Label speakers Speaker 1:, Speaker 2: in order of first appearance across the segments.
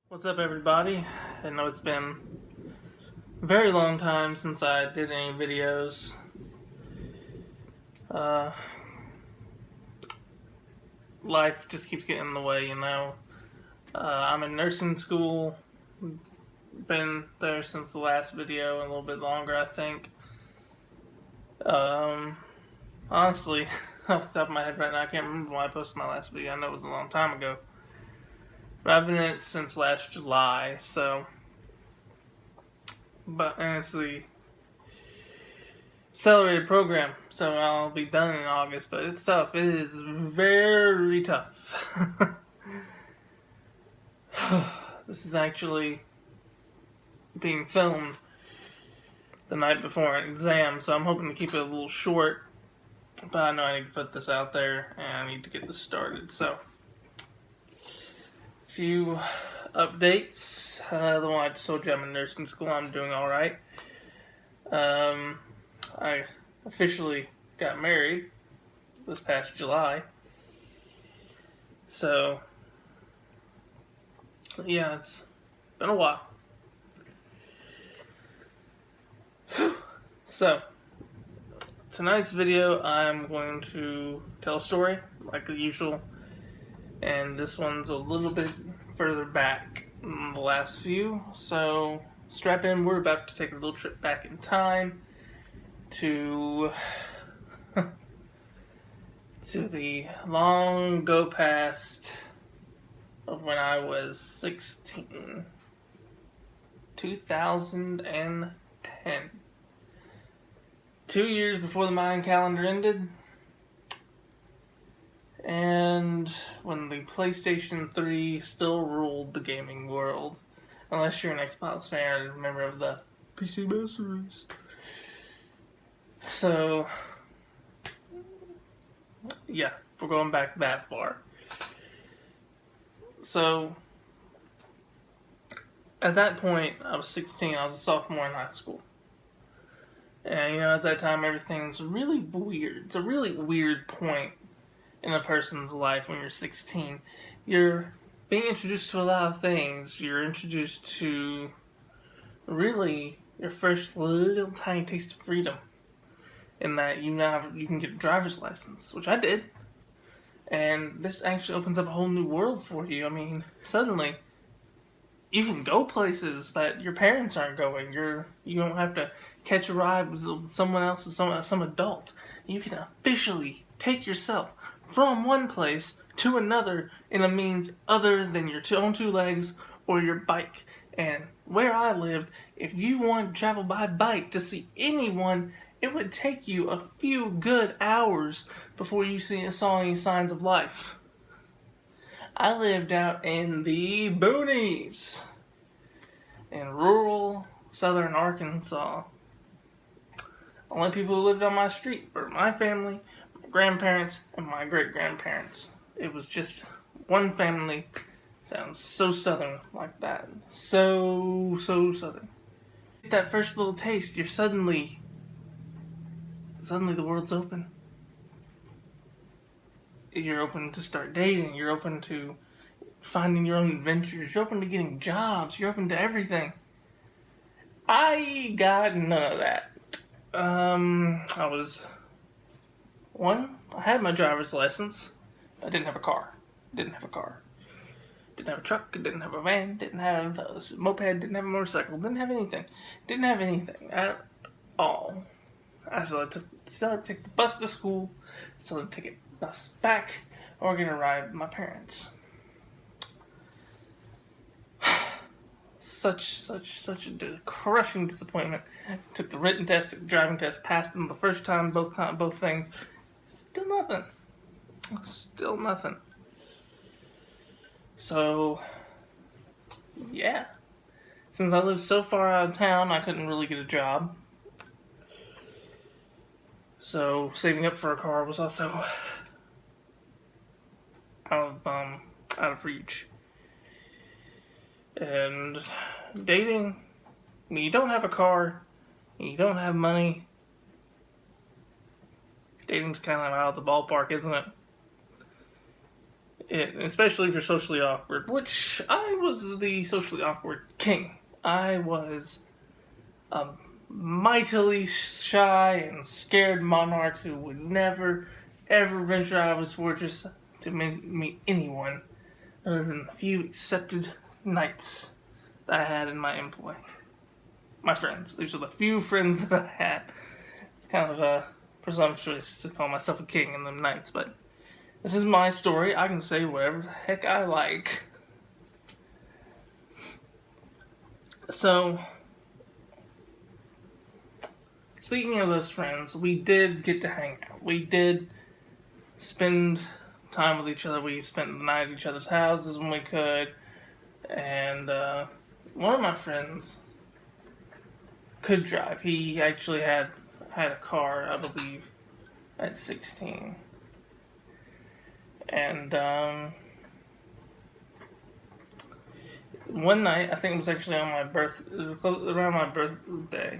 Speaker 1: What's up, everybody? I know it's been a very long time since I did any videos. Life just keeps getting in the way, you know. I'm in nursing school. Been there since the last video, a little bit longer, I think. Honestly, off the top of my head right now, I can't remember when I posted my last video. I know it was a long time ago. But I've been in it since last July, so... and it's the accelerated program, so I'll be done in August, but it's tough. It is very tough. This is actually being filmed the night before an exam, so I'm hoping to keep it a little short, but I know I need to put this out there, and I need to get this started, so... Few updates. The one I just told you, I'm in nursing school. I'm doing alright. I officially got married this past July. So, yeah, it's been a while. So, tonight's video, I'm going to tell a story, like the usual. And this one's a little bit further back than the last few, so strap in. We're about to take a little trip back in time to the long go past of when I was 16. 2010. 2 years before the Mayan calendar ended. And when the PlayStation 3 still ruled the gaming world. Unless you're an Xbox fan and a member of the PC Master Race. So, yeah, we're going back that far. So, at that point, I was 16, I was a sophomore in high school. And, you know, at that time, everything's really weird. It's a really weird point in a person's life when you're 16. You're being introduced to a lot of things. You're introduced to really your first little tiny taste of freedom, in that you can get a driver's license, which I did, and this actually opens up a whole new world for you. I mean, suddenly you can go places that your parents aren't going. You don't have to catch a ride with someone else, some adult. You can officially take yourself from one place to another in a means other than your own two legs or your bike. And where I lived, if you wanted to travel by bike to see anyone, it would take you a few good hours before you saw any signs of life. I lived out in the boonies in rural southern Arkansas. Only people who lived on my street were my family, grandparents, and my great-grandparents. It was just one family. Sounds so southern like that. So southern. Get that first little taste, you're suddenly the world's open. You're open to start dating, you're open to finding your own adventures, you're open to getting jobs, you're open to everything. I got none of that. I had my driver's license. I didn't have a car. Didn't have a truck, didn't have a van, didn't have a moped, didn't have a motorcycle, didn't have anything. Didn't have anything at all. I still had to take the bus to school, still had to take a bus back, or get a ride with my parents. Such a crushing disappointment. Took the written test, took the driving test, passed them the first time, both things. Still nothing. So, yeah. Since I lived so far out of town, I couldn't really get a job. So, saving up for a car was also out of reach. And dating, when you don't have a car, and you don't have money, dating's kind of out of the ballpark, isn't it? it, especially if you're socially awkward, which I was the socially awkward king. I was a mightily shy and scared monarch who would never, ever venture out of his fortress to meet anyone other than the few accepted knights that I had in my employ. My friends. These are the few friends that I had. It's kind of presumptuous to call myself a king and them knights, but this is my story. I can say whatever the heck I like. So, speaking of those friends, we did get to hang out. We did spend time with each other. We spent the night at each other's houses when we could. And one of my friends could drive. He actually had a car, I believe, at 16. And one night, I think it was actually on my around my birthday,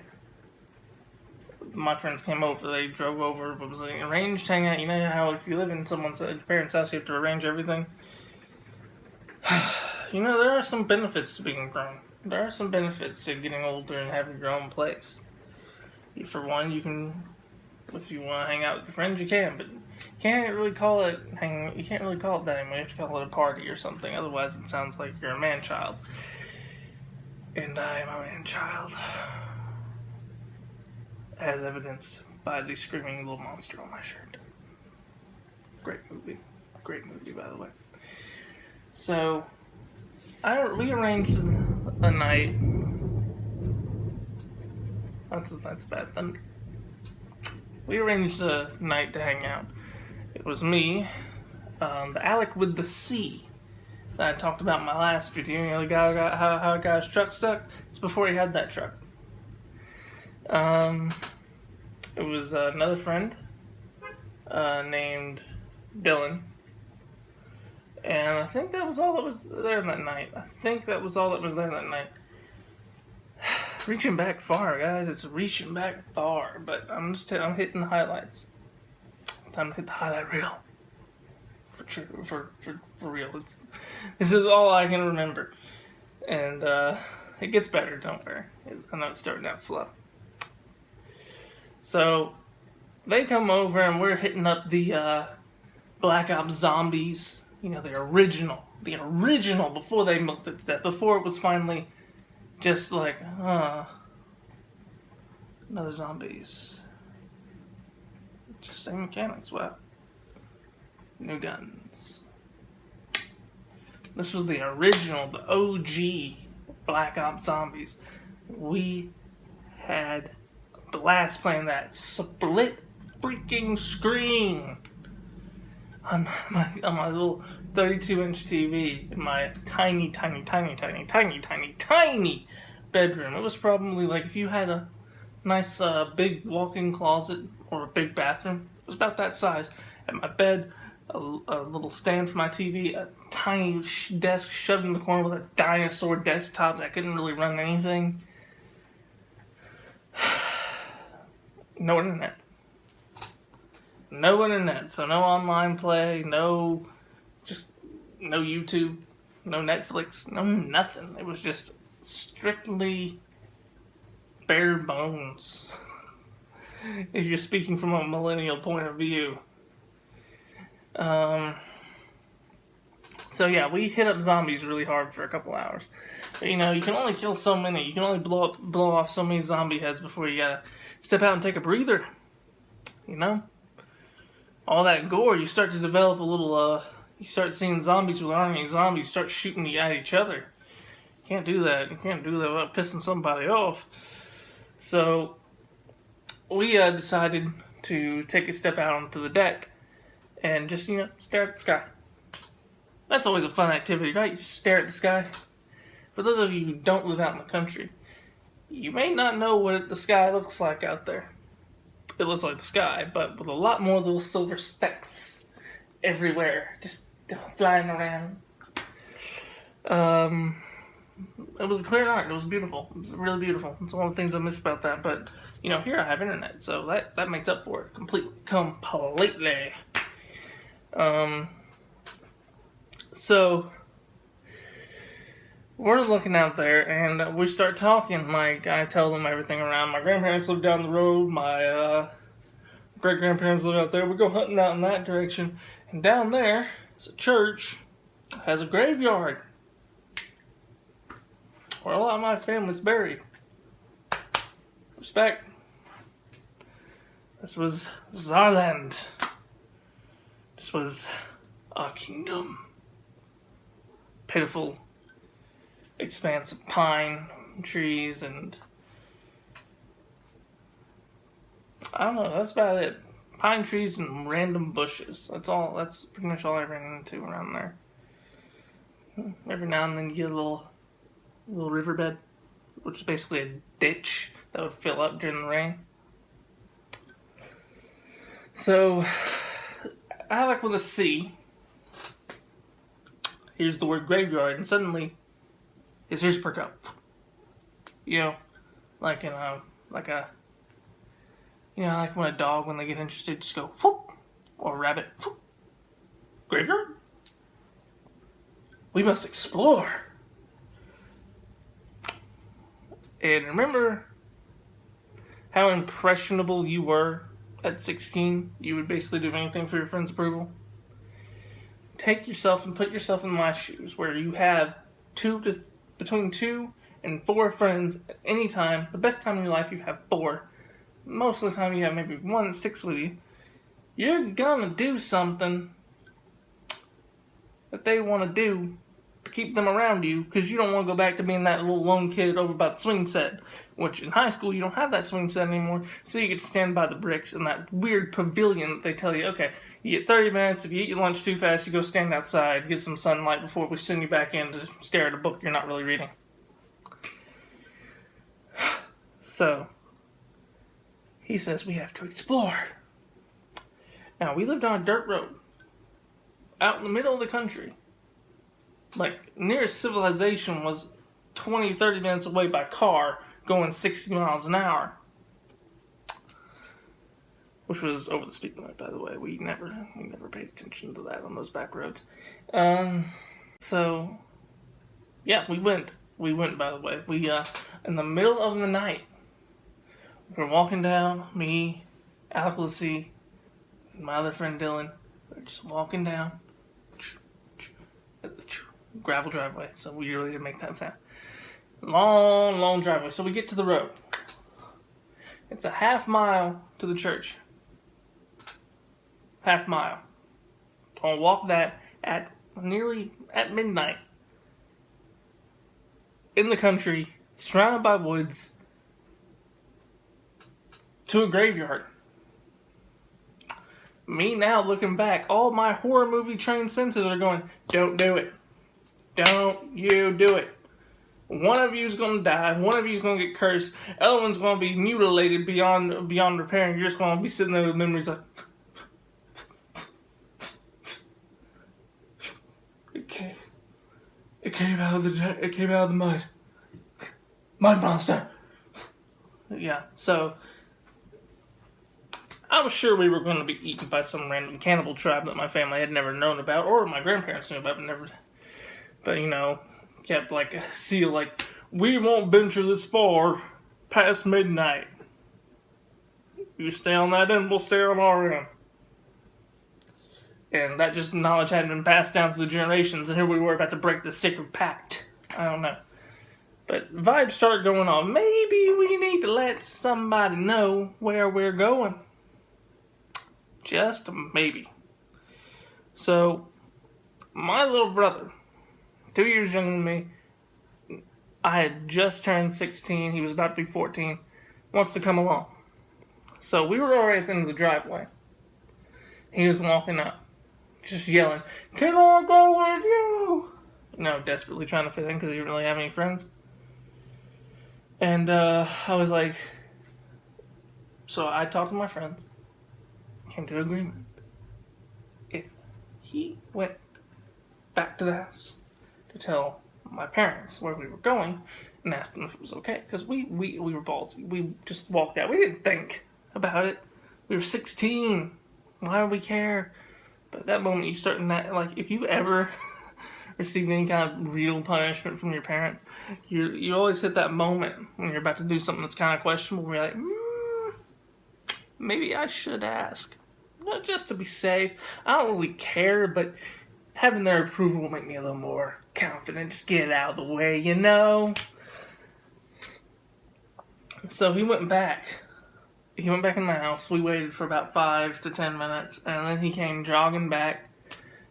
Speaker 1: my friends came over. They drove over. It was an arranged hangout. You know how if you live in someone's parents' house, you have to arrange everything? You know, there are some benefits to being grown. There are some benefits to getting older and having your own place. For one, you can, if you want to hang out with your friends, you can, but you can't really call it You can't really call it that anymore. You have to call it a party or something. Otherwise, it sounds like you're a man-child. And I am a man-child, as evidenced by the screaming little monster on my shirt. Great movie, by the way. So, we arranged a night. That's bad thunder. We arranged a night to hang out. It was me, the Alec with the C that I talked about in my last video. You know, the guy how a guy's truck stuck? It's before he had that truck. It was another friend named Dylan. And I think that was all that was there that night. Reaching back far, guys. It's reaching back far. But I'm hitting the highlights. Time to hit the highlight reel. For real. This is all I can remember. And it gets better, don't worry. I know it's starting out slow. So, they come over and we're hitting up the Black Ops Zombies. You know, the original, before they milked it to death, before it was finally just like, another zombies. Just same mechanics, wow. New guns. This was the original, the OG Black Ops Zombies. We had a blast playing that split freaking screen on my little 32-inch TV in my tiny bedroom. It was probably like if you had a nice big walk-in closet or a big bathroom, it was about that size. At my bed, a little stand for my TV, a tiny desk shoved in the corner with a dinosaur desktop that couldn't really run anything. No internet. No internet, so no online play, no YouTube, no Netflix, no nothing. It was just strictly bare bones. If you're speaking from a millennial point of view. So yeah, we hit up zombies really hard for a couple hours. But you know, you can only kill so many. You can only blow off so many zombie heads before you gotta step out and take a breather. You know? All that gore, you start to develop a little, you start seeing zombies with army zombies start shooting at each other. You can't do that. You can't do that without pissing somebody off. So, we decided to take a step out onto the deck and just, stare at the sky. That's always a fun activity, right? You just stare at the sky. For those of you who don't live out in the country, you may not know what the sky looks like out there. It looks like the sky, but with a lot more little silver specks everywhere, just flying around. It was a clear night. It was beautiful. It was really beautiful. It's one of the things I miss about that. But here I have internet, so that makes up for it completely. So we're looking out there, and we start talking. Like, I tell them everything around. My grandparents live down the road. My great-grandparents live out there. We go hunting out in that direction. And down there is a church. It has a graveyard where a lot of my family's buried. Respect. This is our land. This was our kingdom. Pitiful expanse of pine trees, and I don't know, that's about it. Pine trees and random bushes. That's pretty much all I ran into around there. Every now and then you get a little riverbed, which is basically a ditch that would fill up during the rain. So I like with a C. Here's the word graveyard, and suddenly his ears perk up. You know, like in like when a dog, when they get interested, just go whoop, or a rabbit, whoop. Graveyard? We must explore. And remember how impressionable you were at 16? You would basically do anything for your friend's approval. Take yourself and put yourself in my shoes, where you have between 2 and 4 friends at any time. The best time in your life, you have 4. Most of the time, you have maybe 1 that sticks with you. You're gonna do something that they want to do to keep them around you, because you don't want to go back to being that little lone kid over by the swing set. Which in high school, you don't have that swing set anymore, so you get to stand by the bricks in that weird pavilion that they tell you, okay, you get 30 minutes, if you eat your lunch too fast, you go stand outside, get some sunlight before we send you back in to stare at a book you're not really reading. So, he says we have to explore. Now, we lived on a dirt road, out in the middle of the country. Like, nearest civilization was 20, 30 minutes away by car, going 60 miles an hour. Which was over the speed limit, by the way. We never paid attention to that on those back roads. So, yeah, we went, by the way. We, in the middle of the night, we were walking down, me, Alec Lacey, and my other friend Dylan. We were just walking down. Gravel driveway, so we really didn't make that sound. Long driveway. So we get to the road. It's a half mile to the church. Half mile. Don't walk that at midnight. In the country, surrounded by woods, to a graveyard. Me now looking back, all my horror movie trained senses are going, don't do it. Don't you do it. One of you is going to die. One of you is going to get cursed. The other one's going to be mutilated beyond repair. And you're just going to be sitting there with memories like, it came out of the mud. Mud monster. Yeah. So I was sure we were going to be eaten by some random cannibal tribe that my family had never known about, or my grandparents knew about, but never. But, kept like a seal, like, we won't venture this far past midnight. You stay on that end, we'll stay on our end. And that just knowledge hadn't been passed down through the generations, and here we were about to break the sacred pact. I don't know. But vibes start going on. Maybe we need to let somebody know where we're going. Just maybe. So, my little brother, 2 years younger than me, I had just turned 16, he was about to be 14, wants to come along. So we were already at the end of the driveway. He was walking up, just yelling, "Can I go with you?" Desperately trying to fit in because he didn't really have any friends. And I was like, so I talked to my friends, came to an agreement. If he went back to the house to tell my parents where we were going and asked them if it was okay, because we were ballsy. We just walked out. We didn't think about it. We were 16. Why would we care? But at that moment, you start in that, like, if you ever received any kind of real punishment from your parents, you always hit that moment when you're about to do something that's kind of questionable where you're like, maybe I should ask. Not just to be safe. I don't really care, but having their approval will make me a little more confident. Just get it out of the way, you know? So he went back. He went back in the house. We waited for about 5 to 10 minutes, and then he came jogging back,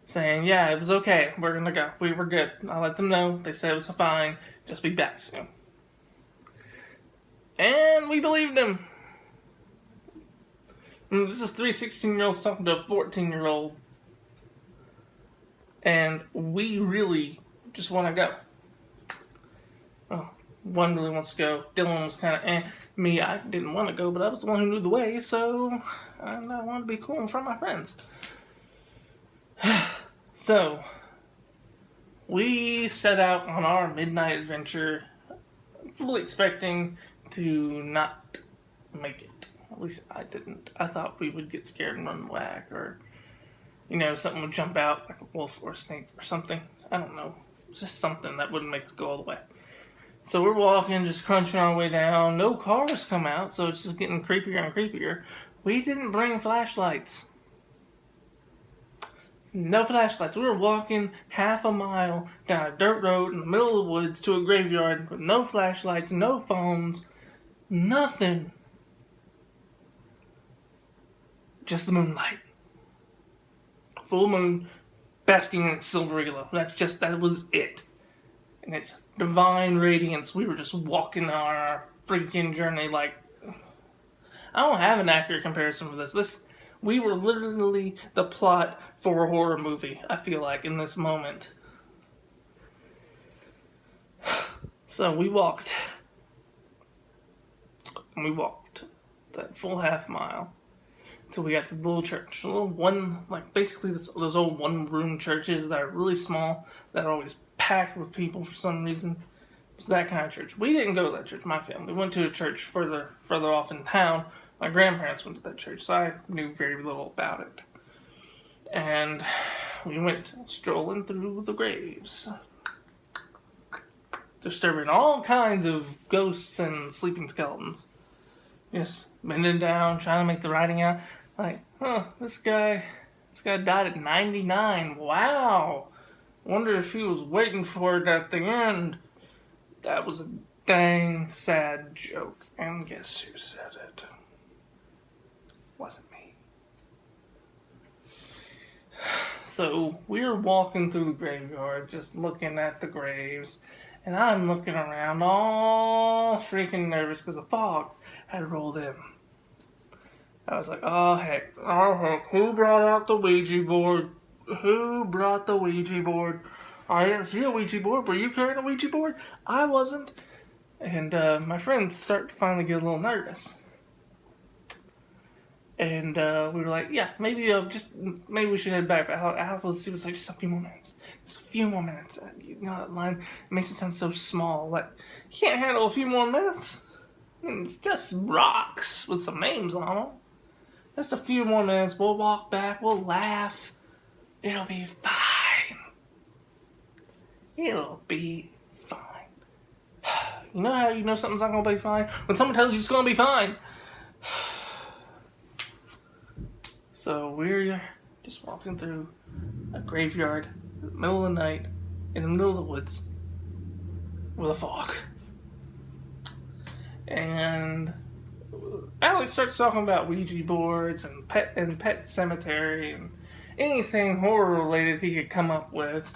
Speaker 1: saying, yeah, it was okay. We're gonna go. We were good. I let them know. They said it was fine. Just be back soon. And we believed him. And this is 3 16-year-olds talking to a 14-year-old. And we really just want to go. Oh, one really wants to go. Dylan was kind of Me, I didn't want to go, but I was the one who knew the way, so I wanted to be cool in front of my friends. So, we set out on our midnight adventure, fully expecting to not make it. At least I didn't. I thought we would get scared and run back, or, something would jump out, like a wolf or a snake or something. I don't know. Just something that wouldn't make us go all the way. So we're walking, just crunching our way down. No cars come out, so it's just getting creepier and creepier. We didn't bring flashlights. No flashlights. We were walking half a mile down a dirt road in the middle of the woods to a graveyard with no flashlights, no phones, nothing. Just the moonlight. Full moon, basking in its silvery glow. That was it. And its divine radiance. We were just walking on our freaking journey like... I don't have an accurate comparison for this. We were literally the plot for a horror movie, I feel like, in this moment. So we walked. And we walked that full half mile until we got to the little church. A little one, basically those old one-room churches that are really small, that are always packed with people for some reason. It's that kind of church. We didn't go to that church, my family. We went to a church further off in town. My grandparents went to that church, so I knew very little about it. And we went strolling through the graves, disturbing all kinds of ghosts and sleeping skeletons. Just bending down, trying to make the writing out. This guy died at 99. Wow. Wonder if he was waiting for it at the end. That was a dang sad joke. And guess who said it? Wasn't me. So we're walking through the graveyard, just looking at the graves, and I'm looking around all freaking nervous because the fog had rolled in. I was like, oh heck, who brought out the Ouija board? Who brought the Ouija board? I didn't see a Ouija board. Were you carrying a Ouija board? I wasn't. And my friends start to finally get a little nervous. And we were like, yeah, maybe we should head back. Let's see what's like, just a few more minutes. Just a few more minutes. That line makes it sound so small. Like, you can't handle a few more minutes. It's just rocks with some names on them. Just a few more minutes. We'll walk back. We'll laugh. It'll be fine. It'll be fine. You know how you know something's not going to be fine? When someone tells you it's going to be fine. So we're just walking through a graveyard in the middle of the night, in the middle of the woods, with a fog. And Alex starts talking about Ouija boards and pet cemetery and anything horror related he could come up with.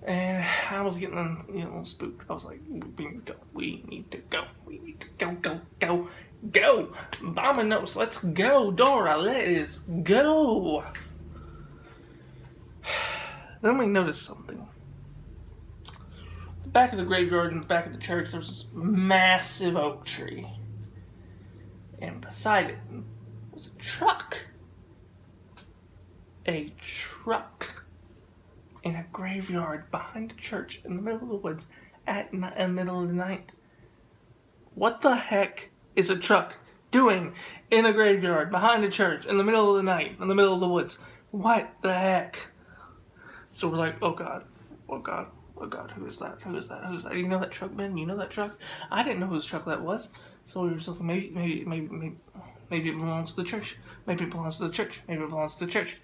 Speaker 1: And I was getting a little spooked. I was like, we need to go. Go! Vominos, let's go, Dora, let's go! Then we noticed something. At the back of the graveyard and the back of the church, there was this massive oak tree. And beside it was a truck. A truck. In a graveyard behind a church in the middle of the woods in the middle of the night. What the heck is a truck doing in a graveyard behind a church in the middle of the night in the middle of the woods? What the heck? So we're like, oh god, Oh God. Oh God, who is that? Who is that? Who is that? You know that truck, Ben? You know that truck? I didn't know whose truck that was. So we were just looking, maybe it belongs to the church. Maybe it belongs to the church. Maybe it belongs to the church.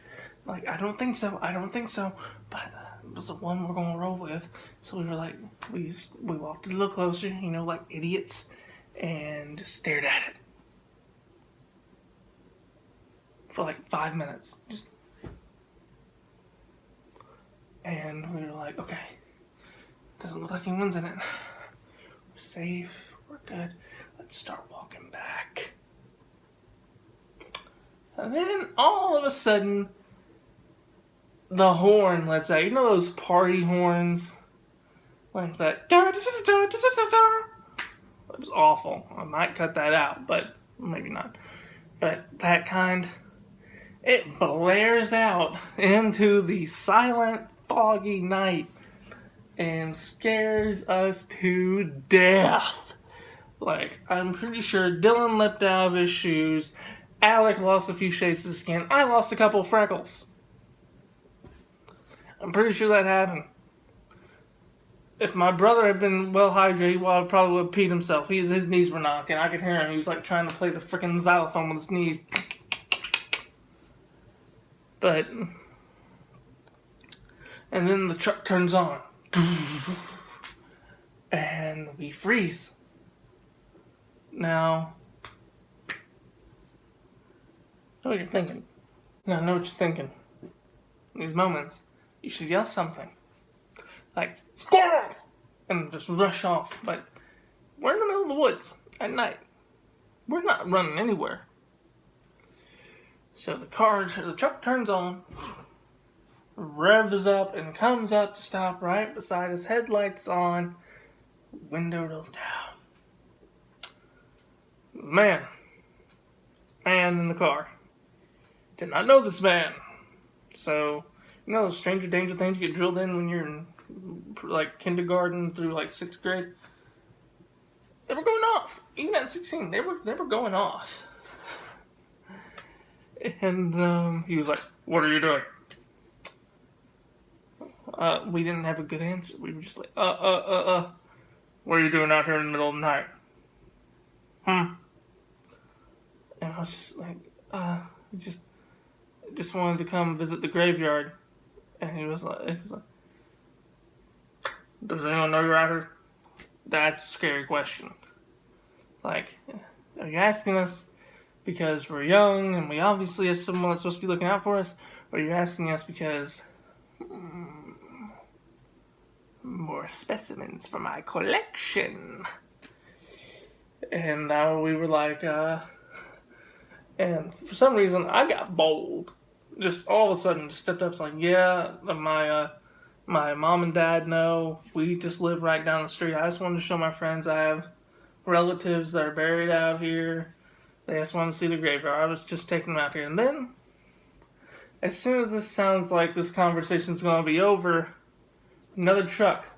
Speaker 1: Like, I don't think so. I don't think so. But it was the one we're going to roll with. So we were like, we walked a little closer, you know, like idiots, and just stared at it. For like 5 minutes. And we were like, okay, doesn't look like anyone's in it. We're safe. We're good. Let's start walking back. And then all of a sudden, the horn lets out. You know those party horns? Like that. It was awful. I might cut that out, but maybe not. But that kind, it blares out into the silent, foggy night and scares us to death. Like, I'm pretty sure Dylan leapt out of his shoes. Alec lost a few shades of skin. I lost a couple freckles. I'm pretty sure that happened. If my brother had been well hydrated, well, I probably would have peed himself. His knees were knocking. I could hear him. He was like trying to play the freaking xylophone with his knees. But, and then the truck turns on. And we freeze. Now, I know what you're thinking. Now, I know what you're thinking. In these moments, you should yell something. Like, squirrel! And just rush off. But we're in the middle of the woods at night. We're not running anywhere. So the truck turns on, revs up, and comes up to stop right beside us. Headlights on, window goes down. There's a man in the car. Did not know this man. So, you know those stranger danger things you get drilled in when you're in like kindergarten through like 6th grade? They were going off. Even at 16, they were going off. And he was like, "What are you doing?" We didn't have a good answer. We were just like, What are you doing out here in the middle of the night? And I was just like, just wanted to come visit the graveyard. And he was like, "Does anyone know you're out here?" That's a scary question. Like, are you asking us because we're young and we obviously have someone that's supposed to be looking out for us? Or are you asking us because more specimens for my collection? And we were like, and for some reason I got bold. Just all of a sudden just stepped up and like, yeah, my mom and dad know. We just live right down the street. I just wanted to show my friends I have relatives that are buried out here. They just want to see the graveyard. I was just taking them out here. And then, as soon as this sounds like this conversation's going to be over, another truck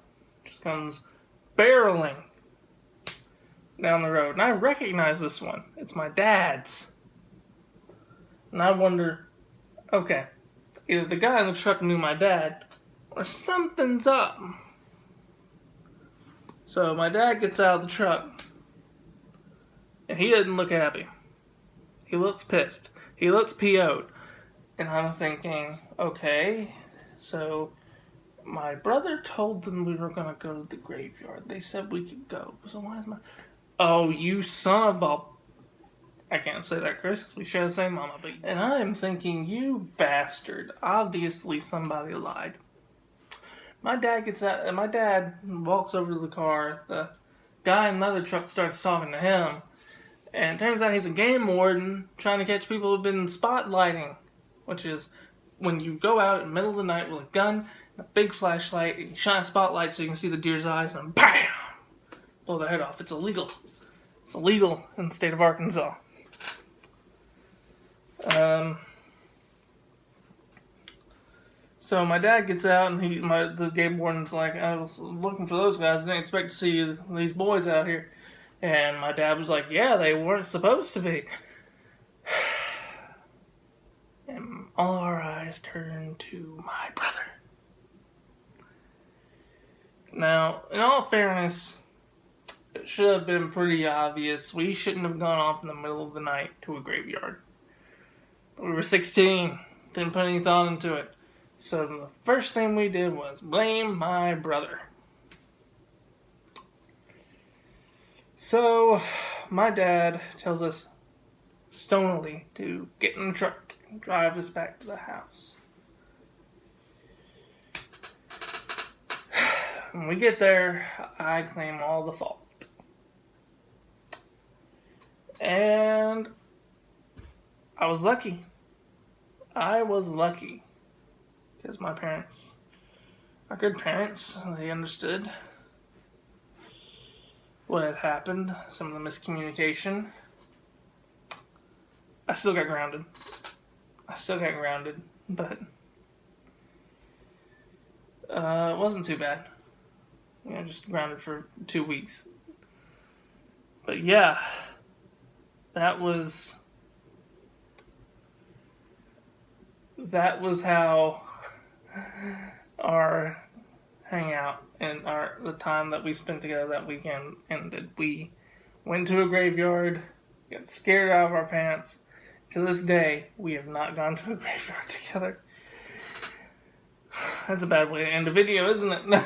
Speaker 1: just comes barreling down the road. And I recognize this one. It's my dad's. And I wonder, okay, either the guy in the truck knew my dad, or something's up. So my dad gets out of the truck, and he doesn't look happy. He looks pissed. He looks PO'd. And I'm thinking, okay, so my brother told them we were going to go to the graveyard. They said we could go. So why is my... Oh, you son of a... I can't say that, Chris, because we share the same mama. But... And I'm thinking, you bastard. Obviously somebody lied. My dad gets out, and my dad walks over to the car. The guy in the other truck starts talking to him. And it turns out he's a game warden trying to catch people who've been spotlighting. Which is when you go out in the middle of the night with a gun and a big flashlight and you shine a spotlight so you can see the deer's eyes and BAM! Blow their head off. It's illegal. It's illegal in the state of Arkansas. So my dad gets out and the game warden's like, I was looking for those guys. I didn't expect to see these boys out here. And my dad was like, yeah, they weren't supposed to be. And all our eyes turned to my brother. Now, in all fairness, it should have been pretty obvious. We shouldn't have gone off in the middle of the night to a graveyard. But we were 16, didn't put any thought into it. So the first thing we did was blame my brother. So my dad tells us stonily to get in the truck and drive us back to the house. When we get there, I claim all the fault. And I was lucky. Because my parents are good parents. They understood what had happened, some of the miscommunication. I still got grounded, but it wasn't too bad. Just grounded for 2 weeks. But yeah, that was how our hangout and the time that we spent together that weekend ended. We went to a graveyard, got scared out of our pants. To this day, we have not gone to a graveyard together. That's a bad way to end a video, isn't it?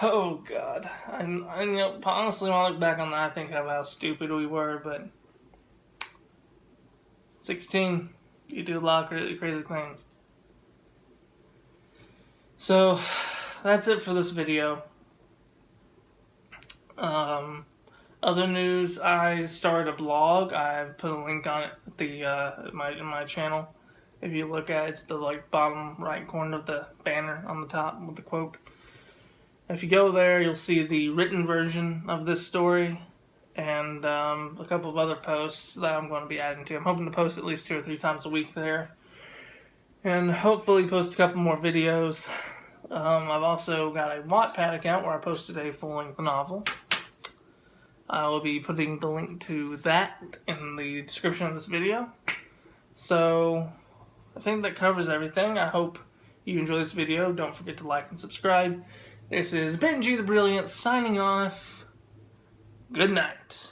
Speaker 1: Oh God, I honestly, when I look back on that, I think of how stupid we were. But 16, you do a lot of crazy things. So that's it for this video. Other news: I started a blog. I've put a link on it at in my channel. If you look at it, it's the bottom right corner of the banner on the top with the quote. If you go there, you'll see the written version of this story and a couple of other posts that I'm going to be adding to. I'm hoping to post at least 2 or 3 times a week there, and hopefully post a couple more videos. I've also got a Wattpad account where I posted a full-length novel. I will be putting the link to that in the description of this video. So I think that covers everything. I hope you enjoy this video. Don't forget to like and subscribe. This is Benji the Brilliant signing off. Good night.